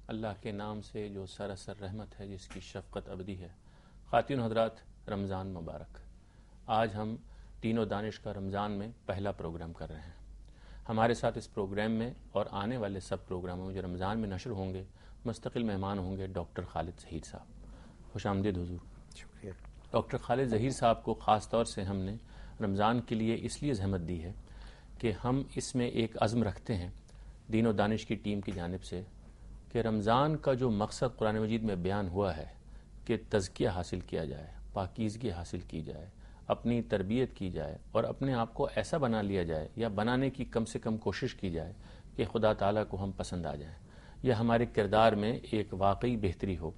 اللہ کے نام سے جو سراسر رحمت ہے، جس کی شفقت ابدی ہے۔ خواتین حضرات، رمضان مبارک۔ آج ہم دین و دانش کا رمضان میں پہلا پروگرام کر رہے ہیں۔ ہمارے ساتھ اس پروگرام میں اور آنے والے سب پروگراموں میں جو رمضان میں نشر ہوں گے، مستقل مہمان ہوں گے ڈاکٹر خالد ظہیر صاحب۔ خوش آمدید حضور۔ شکریہ۔ ڈاکٹر خالد ظہیر صاحب کو خاص طور سے ہم نے رمضان کے لیے اس لیے زحمت دی ہے کہ ہم اس میں ایک عزم رکھتے ہیں دین و دانش کی ٹیم کی جانب سے کہ رمضان کا جو مقصد قرآن مجید میں بیان ہوا ہے کہ تزکیہ حاصل کیا جائے، پاکیزگی حاصل کی جائے، اپنی تربیت کی جائے اور اپنے آپ کو ایسا بنا لیا جائے یا بنانے کی کم سے کم کوشش کی جائے کہ خدا تعالیٰ کو ہم پسند آ جائیں یا ہمارے کردار میں ایک واقعی بہتری ہو۔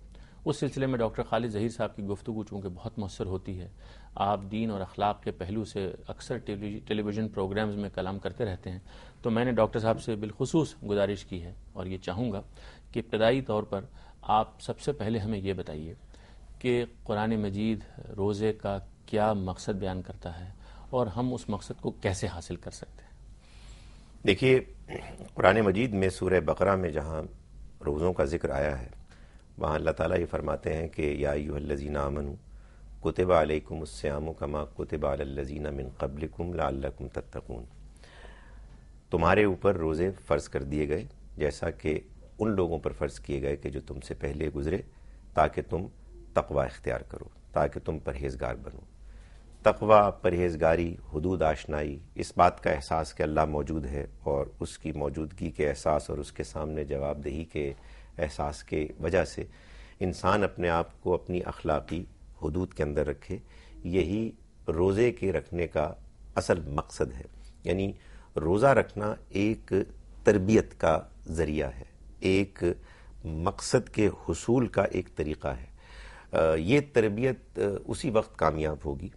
اس سلسلے میں ڈاکٹر خالد ظہیر صاحب کی گفتگو چونکہ بہت مؤثر ہوتی ہے، آپ دین اور اخلاق کے پہلو سے اکثر ٹیلی ویژن پروگرامز میں کلام کرتے رہتے ہیں، تو میں نے ڈاکٹر صاحب سے بالخصوص گزارش کی ہے اور یہ چاہوں گا کہ ابتدائی طور پر آپ سب سے پہلے ہمیں یہ بتائیے کہ قرآن مجید روزے کا کیا مقصد بیان کرتا ہے اور ہم اس مقصد کو کیسے حاصل کر سکتے ہیں؟ دیکھیے، قرآن مجید میں سورہ بقرہ میں جہاں روزوں کا ذکر آیا ہے، وہاں اللہ تعالیٰ یہ فرماتے ہیں کہ یا ایھا الذین آمنوا کتب علیکم الصیام کما کتب علی الذین من قبلکم لعلکم تتقون۔ تمہارے اوپر روزے فرض کر دیے گئے جیسا کہ ان لوگوں پر فرض کیے گئے کہ جو تم سے پہلے گزرے، تاکہ تم تقوی اختیار کرو، تاکہ تم پرہیزگار بنو۔ تقوی، پرہیزگاری، حدود آشنائی، اس بات کا احساس کہ اللہ موجود ہے اور اس کی موجودگی کے احساس اور اس کے سامنے جواب دہی کے احساس کے وجہ سے انسان اپنے آپ کو اپنی اخلاقی حدود کے اندر رکھے، یہی روزے کے رکھنے کا اصل مقصد ہے۔ یعنی روزہ رکھنا ایک تربیت کا ذریعہ ہے، ایک مقصد کے حصول کا ایک طریقہ ہے۔ یہ تربیت اسی وقت کامیاب ہوگی،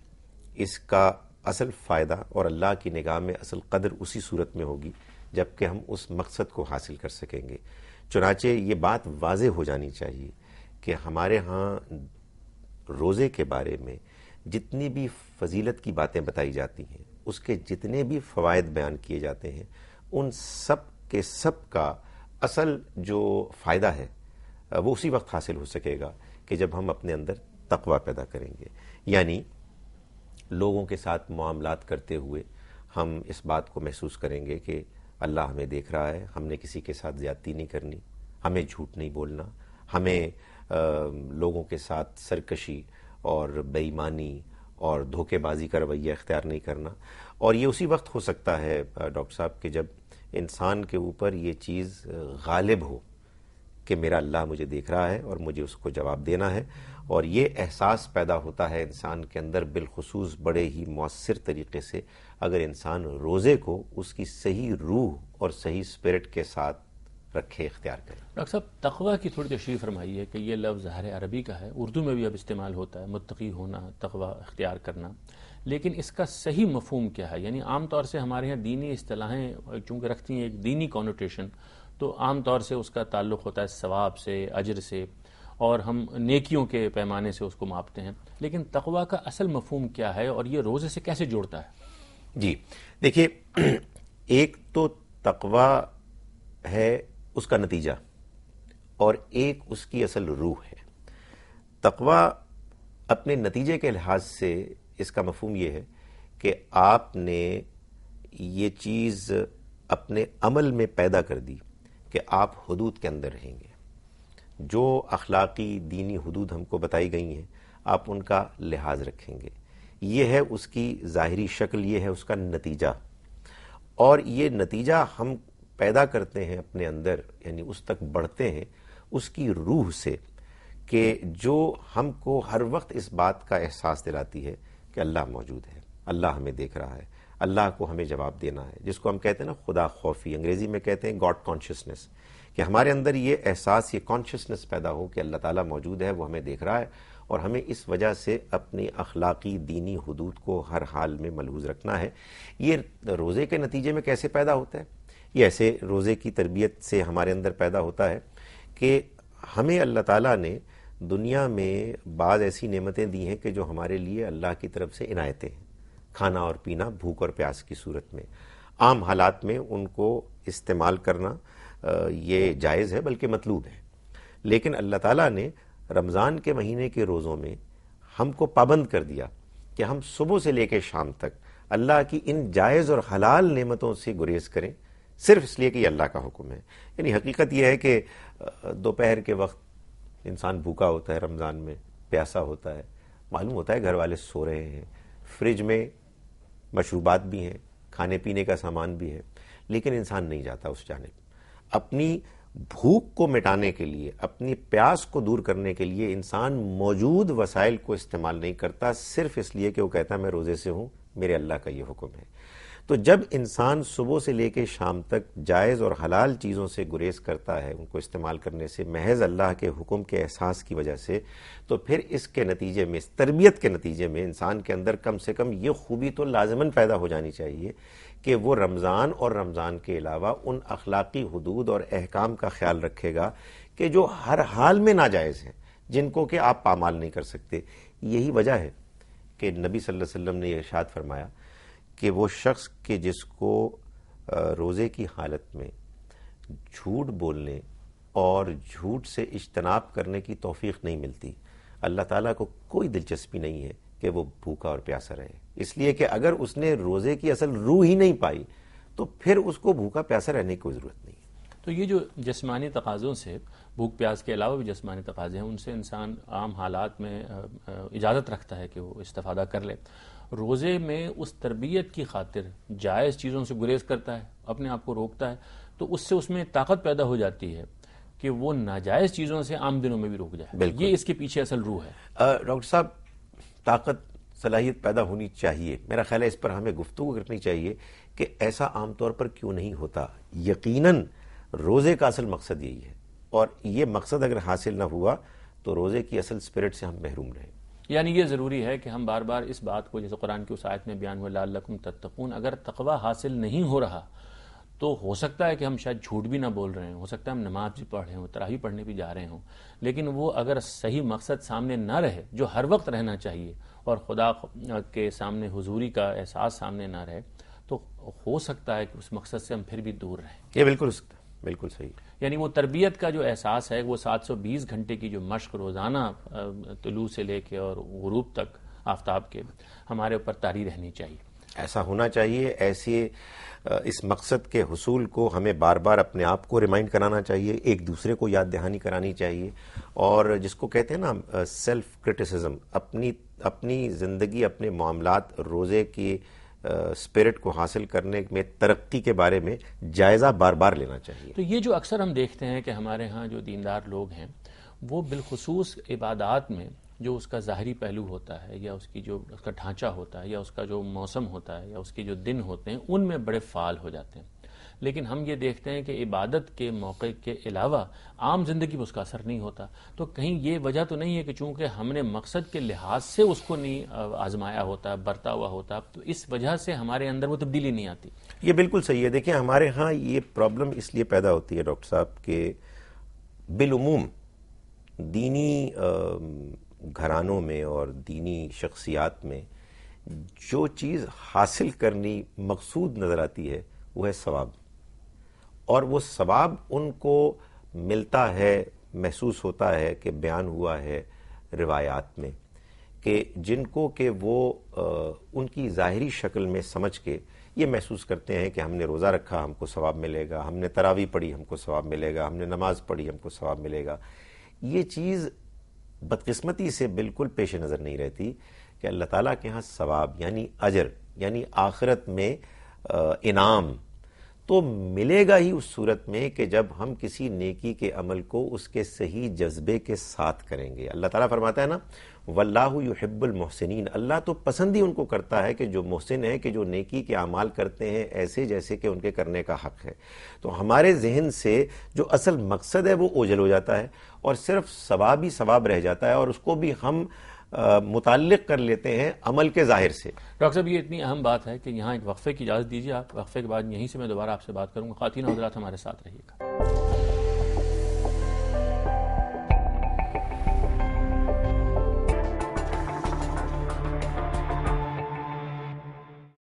اس کا اصل فائدہ اور اللہ کی نگاہ میں اصل قدر اسی صورت میں ہوگی جبکہ ہم اس مقصد کو حاصل کر سکیں گے۔ چنانچہ یہ بات واضح ہو جانی چاہیے کہ ہمارے ہاں روزے کے بارے میں جتنی بھی فضیلت کی باتیں بتائی جاتی ہیں، اس کے جتنے بھی فوائد بیان کیے جاتے ہیں، ان سب کے سب کا اصل جو فائدہ ہے وہ اسی وقت حاصل ہو سکے گا کہ جب ہم اپنے اندر تقوی پیدا کریں گے۔ یعنی لوگوں کے ساتھ معاملات کرتے ہوئے ہم اس بات کو محسوس کریں گے کہ اللہ ہمیں دیکھ رہا ہے، ہم نے کسی کے ساتھ زیادتی نہیں کرنی، ہمیں جھوٹ نہیں بولنا، ہمیں لوگوں کے ساتھ سرکشی اور بے ایمانی اور دھوکے بازی کا رویہ اختیار نہیں کرنا۔ اور یہ اسی وقت ہو سکتا ہے ڈاکٹر صاحب کہ جب انسان کے اوپر یہ چیز غالب ہو کہ میرا اللہ مجھے دیکھ رہا ہے اور مجھے اس کو جواب دینا ہے، اور یہ احساس پیدا ہوتا ہے انسان کے اندر بالخصوص بڑے ہی مؤثر طریقے سے اگر انسان روزے کو اس کی صحیح روح اور صحیح اسپرٹ کے ساتھ رکھے، اختیار کرے۔ ڈاکٹر صاحب، تقوی کی تھوڑی تشریح فرمائیے کہ یہ لفظ ظاہر عربی کا ہے، اردو میں بھی اب استعمال ہوتا ہے، متقی ہونا، تقوی اختیار کرنا، لیکن اس کا صحیح مفہوم کیا ہے؟ یعنی عام طور سے ہمارے یہاں دینی اصطلاحیں چونکہ رکھتی ہیں ایک دینی کونوٹیشن، تو عام طور سے اس کا تعلق ہوتا ہے ثواب سے، اجر سے، اور ہم نیکیوں کے پیمانے سے اس کو ماپتے ہیں، لیکن تقوی کا اصل مفہوم کیا ہے اور یہ روزے سے کیسے جوڑتا ہے؟ جی دیکھیے، ایک تو تقوی ہے اس کا نتیجہ اور ایک اس کی اصل روح ہے۔ تقوی اپنے نتیجے کے لحاظ سے اس کا مفہوم یہ ہے کہ آپ نے یہ چیز اپنے عمل میں پیدا کر دی کہ آپ حدود کے اندر رہیں گے، جو اخلاقی دینی حدود ہم کو بتائی گئی ہیں آپ ان کا لحاظ رکھیں گے۔ یہ ہے اس کی ظاہری شکل، یہ ہے اس کا نتیجہ، اور یہ نتیجہ ہم پیدا کرتے ہیں اپنے اندر، یعنی اس تک بڑھتے ہیں اس کی روح سے کہ جو ہم کو ہر وقت اس بات کا احساس دلاتی ہے کہ اللہ موجود ہے، اللہ ہمیں دیکھ رہا ہے، اللہ کو ہمیں جواب دینا ہے، جس کو ہم کہتے ہیں نا خدا خوفی، انگریزی میں کہتے ہیں گاڈ کانشیسنس، کہ ہمارے اندر یہ احساس، یہ کانشیسنس پیدا ہو کہ اللہ تعالیٰ موجود ہے، وہ ہمیں دیکھ رہا ہے، اور ہمیں اس وجہ سے اپنی اخلاقی دینی حدود کو ہر حال میں ملحوظ رکھنا ہے۔ یہ روزے کے نتیجے میں کیسے پیدا ہوتا ہے؟ یہ ایسے روزے کی تربیت سے ہمارے اندر پیدا ہوتا ہے کہ ہمیں اللہ تعالیٰ نے دنیا میں بعض ایسی نعمتیں دی ہیں کہ جو ہمارے لیے اللہ کی طرف سے عنایتیں ہیں، کھانا اور پینا بھوک اور پیاس کی صورت میں، عام حالات میں ان کو استعمال کرنا یہ جائز ہے بلکہ مطلوب ہے، لیکن اللہ تعالیٰ نے رمضان کے مہینے کے روزوں میں ہم کو پابند کر دیا کہ ہم صبح سے لے کے شام تک اللہ کی ان جائز اور حلال نعمتوں سے گریز کریں، صرف اس لیے کہ یہ اللہ کا حکم ہے۔ یعنی حقیقت یہ ہے کہ دوپہر کے وقت انسان بھوکا ہوتا ہے، رمضان میں پیاسا ہوتا ہے، معلوم ہوتا ہے گھر والے سو رہے ہیں، فریج میں مشروبات بھی ہیں، کھانے پینے کا سامان بھی ہے، لیکن انسان نہیں جاتا اس جانب۔ اپنی بھوک کو مٹانے کے لیے، اپنی پیاس کو دور کرنے کے لیے انسان موجود وسائل کو استعمال نہیں کرتا، صرف اس لیے کہ وہ کہتا ہے میں روزے سے ہوں، میرے اللہ کا یہ حکم ہے۔ تو جب انسان صبح سے لے کے شام تک جائز اور حلال چیزوں سے گریز کرتا ہے، ان کو استعمال کرنے سے محض اللہ کے حکم کے احساس کی وجہ سے، تو پھر اس کے نتیجے میں، اس تربیت کے نتیجے میں انسان کے اندر کم سے کم یہ خوبی تو لازماً پیدا ہو جانی چاہیے کہ وہ رمضان اور رمضان کے علاوہ ان اخلاقی حدود اور احکام کا خیال رکھے گا کہ جو ہر حال میں ناجائز ہیں، جن کو کہ آپ پامال نہیں کر سکتے۔ یہی وجہ ہے کہ نبی صلی اللہ علیہ وسلم نے یہ ارشاد فرمایا کہ وہ شخص کہ جس کو روزے کی حالت میں جھوٹ بولنے اور جھوٹ سے اجتناب کرنے کی توفیق نہیں ملتی، اللہ تعالیٰ کو کوئی دلچسپی نہیں ہے کہ وہ بھوکا اور پیاسا رہے، اس لیے کہ اگر اس نے روزے کی اصل روح ہی نہیں پائی تو پھر اس کو بھوکا پیاسا رہنے کی کوئی ضرورت نہیں ہے۔ تو یہ جو جسمانی تقاضوں سے، بھوک پیاس کے علاوہ بھی جسمانی تقاضے ہیں، ان سے انسان عام حالات میں اجازت رکھتا ہے کہ وہ استفادہ کر لے۔ روزے میں اس تربیت کی خاطر جائز چیزوں سے گریز کرتا ہے، اپنے آپ کو روکتا ہے، تو اس میں طاقت پیدا ہو جاتی ہے کہ وہ ناجائز چیزوں سے عام دنوں میں بھی روک جائے۔ یہ اس کے پیچھے اصل روح ہے۔ ڈاکٹر صاحب، طاقت، صلاحیت پیدا ہونی چاہیے، میرا خیال ہے اس پر ہمیں گفتگو کرنی چاہیے کہ ایسا عام طور پر کیوں نہیں ہوتا۔ یقیناً روزے کا اصل مقصد یہی ہے، اور یہ مقصد اگر حاصل نہ ہوا تو روزے کی اصل اسپرٹ سے ہم محروم رہیں۔ یعنی یہ ضروری ہے کہ ہم بار بار اس بات کو، جیسے قرآن کی اس آیت میں بیان ہوا لعلکم تتقون، اگر تقوی حاصل نہیں ہو رہا تو ہو سکتا ہے کہ ہم شاید جھوٹ بھی نہ بول رہے ہیں، ہو سکتا ہے ہم نماز بھی پڑھ رہے ہوں، تراویح پڑھنے بھی جا رہے ہوں، لیکن وہ اگر صحیح مقصد سامنے نہ رہے جو ہر وقت رہنا چاہیے، اور خدا کے سامنے حضوری کا احساس سامنے نہ رہے، تو ہو سکتا ہے کہ اس مقصد سے ہم پھر بھی دور رہیں۔ یہ بالکل ہو سکتا ہے، بالکل صحیح۔ یعنی وہ تربیت کا جو احساس ہے، وہ 720 گھنٹے کی جو مشق روزانہ طلوع سے لے کے اور غروب تک آفتاب کے، ہمارے اوپر طاری رہنی چاہیے۔ ایسا ہونا چاہیے، ایسے اس مقصد کے حصول کو ہمیں بار بار اپنے آپ کو ریمائنڈ کرانا چاہیے، ایک دوسرے کو یاد دہانی کرانی چاہیے، اور جس کو کہتے ہیں نا سیلف کرٹیسزم، اپنی زندگی، اپنے معاملات، روزے کی اسپرٹ کو حاصل کرنے میں ترقی کے بارے میں جائزہ بار بار لینا چاہیے۔ تو یہ جو اکثر ہم دیکھتے ہیں کہ ہمارے ہاں جو دیندار لوگ ہیں، وہ بالخصوص عبادات میں جو اس کا ظاہری پہلو ہوتا ہے، یا اس کی جو اس کا ڈھانچہ ہوتا ہے، یا اس کا جو موسم ہوتا ہے، یا اس کے جو دن ہوتے ہیں، ان میں بڑے فعال ہو جاتے ہیں، لیکن ہم یہ دیکھتے ہیں کہ عبادت کے موقع کے علاوہ عام زندگی میں اس کا اثر نہیں ہوتا۔ تو کہیں یہ وجہ تو نہیں ہے کہ چونکہ ہم نے مقصد کے لحاظ سے اس کو نہیں آزمایا ہوتا، برتا ہوا ہوتا، تو اس وجہ سے ہمارے اندر وہ تبدیلی نہیں آتی؟ یہ بالکل صحیح ہے۔ دیکھیں، ہمارے ہاں یہ پرابلم اس لیے پیدا ہوتی ہے ڈاکٹر صاحب کہ بالعموم دینی گھرانوں میں اور دینی شخصیات میں جو چیز حاصل کرنی مقصود نظر آتی ہے وہ ہے ثواب، اور وہ ثواب ان کو ملتا ہے، محسوس ہوتا ہے کہ بیان ہوا ہے روایات میں، کہ جن کو کہ وہ ان کی ظاہری شکل میں سمجھ کے یہ محسوس کرتے ہیں کہ ہم نے روزہ رکھا ہم کو ثواب ملے گا، ہم نے تراویح پڑھی ہم کو ثواب ملے گا، ہم نے نماز پڑھی ہم کو ثواب ملے گا۔ یہ چیز بدقسمتی سے بالکل پیش نظر نہیں رہتی کہ اللہ تعالیٰ کے ہاں ثواب یعنی اجر، یعنی آخرت میں انعام تو ملے گا ہی اس صورت میں کہ جب ہم کسی نیکی کے عمل کو اس کے صحیح جذبے کے ساتھ کریں گے۔ اللہ تعالیٰ فرماتا ہے نا واللہ یحب المحسنین، اللہ تو پسند ہی ان کو کرتا ہے کہ جو محسن ہے، کہ جو نیکی کے اعمال کرتے ہیں ایسے جیسے کہ ان کے کرنے کا حق ہے۔ تو ہمارے ذہن سے جو اصل مقصد ہے وہ اوجھل ہو جاتا ہے، اور صرف ثواب ہی ثواب رہ جاتا ہے، اور اس کو بھی ہم متعلق کر لیتے ہیں عمل کے ظاہر سے۔ ڈاکٹر صاحب، یہ اتنی اہم بات ہے کہ یہاں ایک وقفے کی اجازت دیجیے آپ، وقفے کے بعد یہیں سے میں دوبارہ آپ سے بات کروں گا۔ خواتین و حضرات ہمارے ساتھ رہیے گا۔